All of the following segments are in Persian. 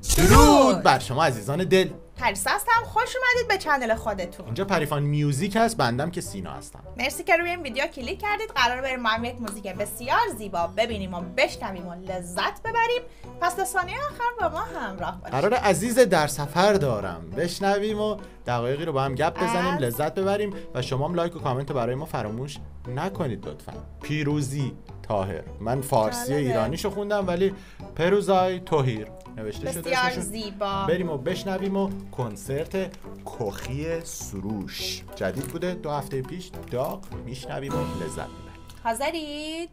درود بر شما عزیزان دل. پریسا هستم، خوش اومدید به چنل خودتون. اینجا پریفان میوزیک هست، بندم که سینا هستم. مرسی که روی این ویدیو کلیک کردید. قرار بریم ما هم یک موزیک بسیار زیبا ببینیم و بشنویم و لذت ببریم. پس تا ثانیه آخر با ما همراه باشید. قرار عزیز در سفر دارم بشنویم و دقایقی رو با هم گپ بزنیم، لذت ببریم و شما هم لایک و کامنت برای ما فراموش نکنید لطفا. پیروزی طاهر، من فارسی ایرانیشو خوندم ولی پروزای طاهر نوشته شده. بسیار زیبا. بریم و بشنویم و کنسرت کخی سروش جدید بوده 2 هفته پیش، داغ میشنویم و لذت میبریم. حاضرید؟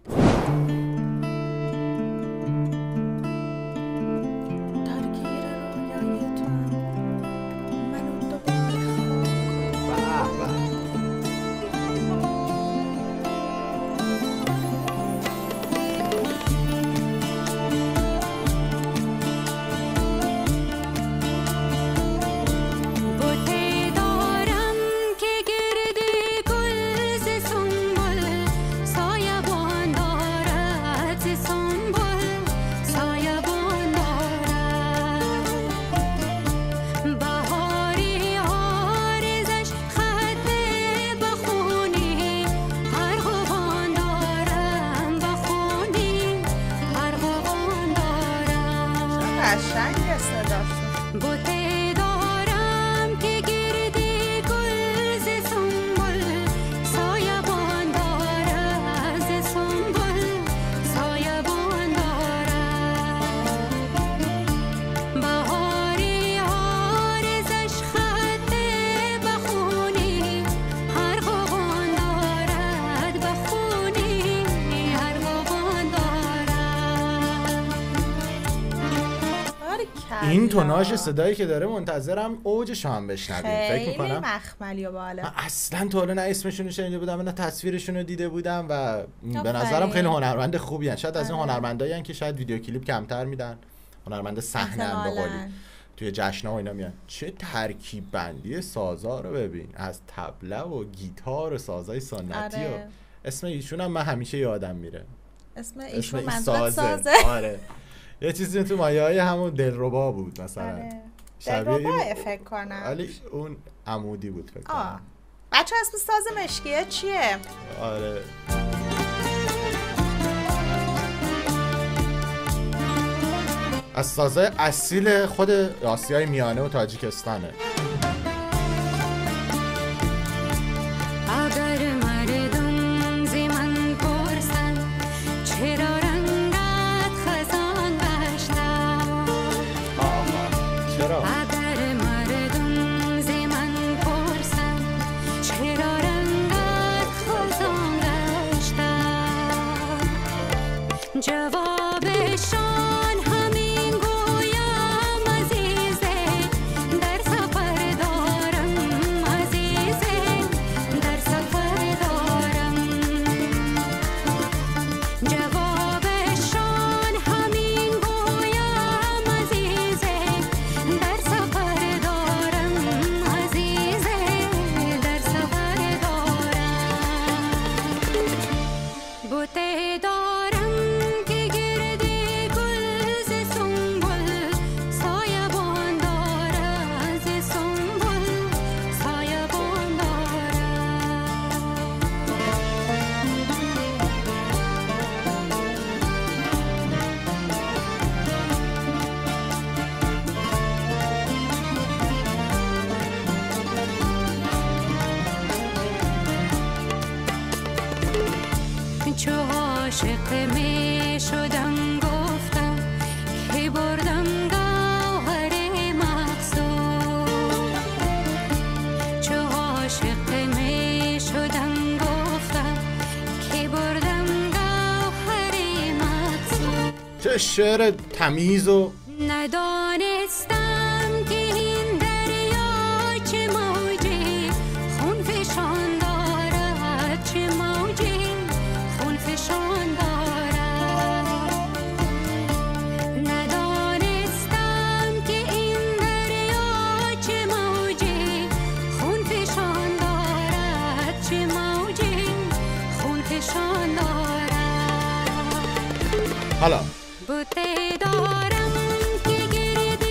قشنگه صداشون. بوته دارم که گردی گل ز سنبل، سایبان دارد ز سنبل، سایبان دارد. بهاری آرزش خط بخونی، هر قبان دارد بخونی، هر قبان دارد. این توناژ صدایی که داره منتظرم اوجش هم بشنویم. فکر میکنم خیلی مخملی و بالا. من اصلا تا حالا نه اسمشون رو شنیده بودم نه تصویرشون رو دیده بودم و به نظرم خیلی هنرمند خوبی هستن. شاید از این هنرمندایی هستن که شاید ویدیو کلیپ کمتر میدن، هنرمند صحنه ان به قولی توی جشن‌ها و اینا میان. چه ترکیب بندی سازا رو ببین، از طبله و گیتار و سازای سنتی. و اسم ایشون هم من همیشه یادم میره. اسم ایشون منظورت سازه. آره یه چیزی تو مایه‌های همون دلربا بود مثلا. دلربا فکر کنم. ولی اون عمودی بود فکر کنم. بچه اسم ساز مشکیه چیه؟ آره از سازهای اصیل خود آسیای میانه و تاجیکستانه. جوابشان همین گویم عزیزه، در سفر دارم عزیزه، در سفر دارم. جوابشان همین گویم عزیزه، در سفر دارم عزیزه، در سفر دارم. بوته دارم چو عاشق می شدم گفتم که بردم گوهر مقصود. چو عاشق می شدم گفتم که بردم گوهر مقصود. چه شعر تمیز و ندانستم که این دریا چه موجی خون فشان دارد، چه موجی خون فشان دارد. ندانستم که این دریا چه موجی خون فشان دارد، چه موجی خون فشان دارد. حالا بوته دارم که گرد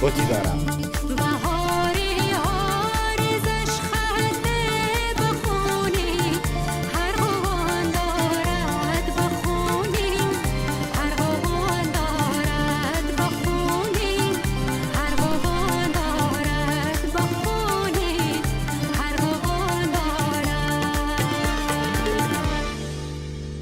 بوتی دارم. بهاری آرزش خلده بخونی هر قوان دارد بخونی هر قوان دارد بخونی هر قوان دارد بخونی هر قوان دارد.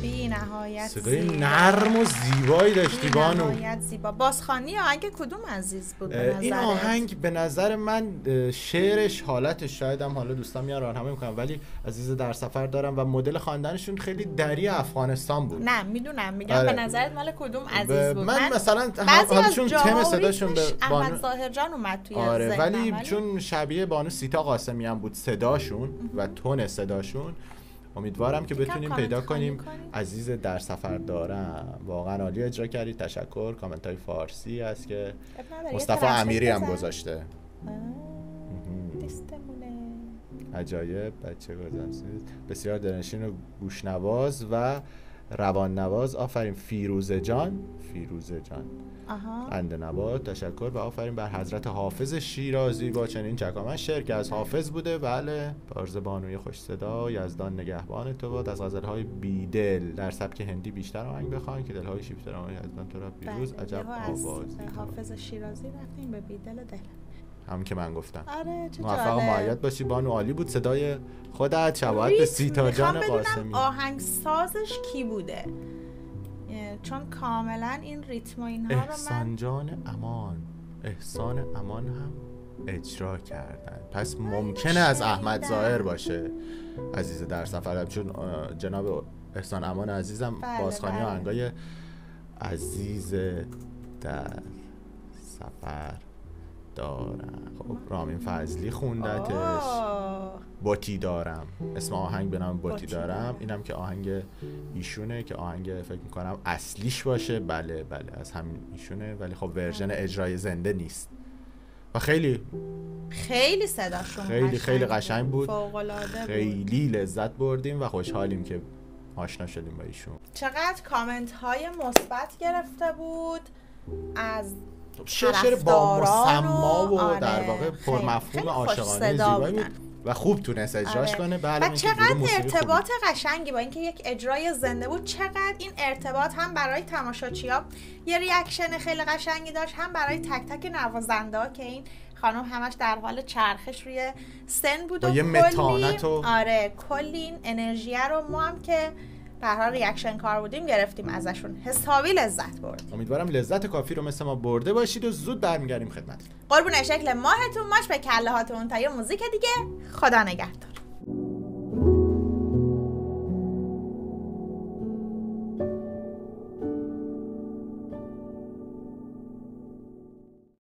بی نهایت صدای زیبا. نرم و زیبایی داشتی بانو. نهایت زیبا. بازخوانی آهنگ کدوم عزیز بود به نظرت؟ این آهنگ به نظر من شعرش حالتش شاید هم حالا دوستان میارن همه میکنم ولی عزیز در سفر دارم و مدل خواندنشون خیلی دری افغانستان بود. نه میدونم میگم آره. به نظرت مال کدوم عزیز بود؟ من مثلا بعضی حالا از چون جاها تم صداشون به احمد بانو ظاهر جان اومد توی آره ذهنم، ولی چون شبیه بانو سیتا قاسمی هم بود صداشون و تون صداشون امیدوارم که بتونیم کامنت پیدا خوانی کنیم. کنیم. عزیز در سفر دارم واقعا عالی اجرا کردید، تشکر. کامنت های فارسی هست که اب نداره، یه مصطفی ترانسلیت امیری هم بزن. گذاشته. لیستمونه. عجایب بچه گذاشتید، بسیار دلنشین و گوشنواز و روان نواز. آفرین فیروزه جان آها. اند نبات تشکر و آفرین بر حضرت حافظ شیرازی با چنین چکامن شعر که از حافظ بوده. بله بارز بانوی خوش صدا، یزدان نگهبان تو باد، از غزل‌های بیدل در سبک هندی بیشتر آهنگ بخواین که دل‌های شیفتران یزدان تو را پیروز. عجب آوازی. حافظ شیرازی رفتیم به بیدل دل. هم که من گفتم. آره چه موفق جالب. و معید باشی بانو، عالی بود صدای خودت، شباهت به سیتا جان قاسمی. آهنگسازش کی بوده؟ چون کاملا این ریتم و اینها رو من احسان امان هم اجرا کردن، پس ممکنه از احمد ظاهر باشه عزیز در سفر، چون جناب احسان امان عزیزم بازخوانی آهنگای عزیز در سفر دارم. خب رامین فضلی خوندتش. بوتی دارم، اسم آهنگ به نام بوتی دارم. اینم که آهنگ ایشونه که آهنگ فکر میکنم اصلیش باشه. بله از همین ایشونه ولی خب ورژن اجرای زنده نیست و خیلی صداشون خیلی قشنگ بود. فوق‌العاده خیلی لذت بردیم و خوشحالیم که آشنا شدیم با ایشون. چقدر کامنت های مثبت گرفته بود از شعر با مسما و آره. در واقع پرمفهوم عاشقانه زیبایی بود و خوب تونست اجراش کنه. و چقدر ارتباط قشنگی با اینکه یک اجرای زنده بود، چقدر این ارتباط هم برای تماشاچی‌ها یه ریاکشن خیلی قشنگی داشت، هم برای تک تک نوازنده‌ها که این خانم همش در حال چرخش روی سن بود و یه متانت و کلی این انرژی رو ما هم که به هر حال ریاکشن کار بودیم گرفتیم ازشون، حسابی لذت بردیم. امیدوارم لذت کافی رو مثل ما برده باشید و زود برمیگردیم خدمتتون. قربون شکل ماهتون، ماش به کله هاتون تا یه موزیک دیگه. خدا نگهدار.